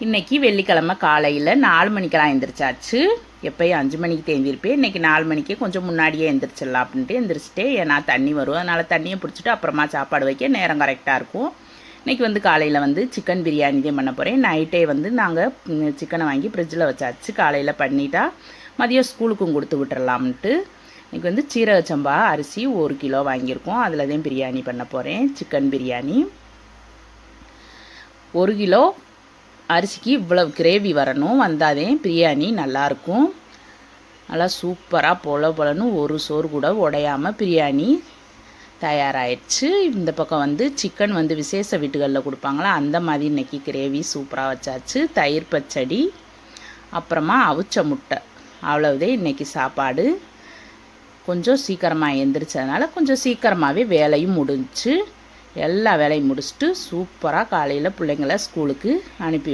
இன்றைக்கி வெள்ளிக்கிழமை காலையில் 4 மணிக்கெல்லாம் எழுந்திரிச்சாச்சு. எப்போயும் 5 மணிக்கு தேந்திருப்பேன். இன்றைக்கி 4 மணிக்கே கொஞ்சம் முன்னாடியே எழுந்திரிச்சிடலாம் அப்படின்ட்டு எழுந்திரிச்சிட்டே. ஏன்னா தண்ணி வரும், அதனால் தண்ணியை பிடிச்சிட்டு அப்புறமா சாப்பாடு வைக்க நேரம் கரெக்டாக இருக்கும். இன்றைக்கி காலையில் சிக்கன் பிரியாணி தான் பண்ண போகிறேன். நைட்டே நாங்கள் சிக்கனை வாங்கி ஃப்ரிட்ஜில் வச்சாச்சு. காலையில் பண்ணிட்டா மதியம் ஸ்கூலுக்கும் கொடுத்து விட்டுறலாம்ன்ட்டு இன்றைக்கி சீரக சம்பா அரிசி 1 கிலோ வாங்கியிருக்கோம். அதில் தான் பிரியாணி பண்ண போகிறேன். சிக்கன் பிரியாணி 1 கிலோ அரிசிக்கு இவ்வளவு கிரேவி வரணும். வந்தாதே பிரியாணி நல்லாயிருக்கும். நல்லா சூப்பராக பொலன்னு ஒரு சோறு கூட உடையாமல் பிரியாணி தயாராகிடுச்சு. இந்த பக்கம் சிக்கன் விசேஷ வீட்டுகளில் கொடுப்பாங்களா அந்த மாதிரி இன்றைக்கி கிரேவி சூப்பராக வச்சாச்சு. தயிர் பச்சடி, அப்புறமா அவிச்ச முட்டை, அவ்வளவுதே இன்றைக்கி சாப்பாடு. கொஞ்சம் சீக்கிரமாக எழுந்திரிச்சதுனால கொஞ்சம் சீக்கிரமாகவே வேலையும் முடிஞ்சிச்சு. எல்லா வேலையும் முடிச்சுட்டு சூப்பராக காலையில் பிள்ளைங்கள ஸ்கூலுக்கு அனுப்பி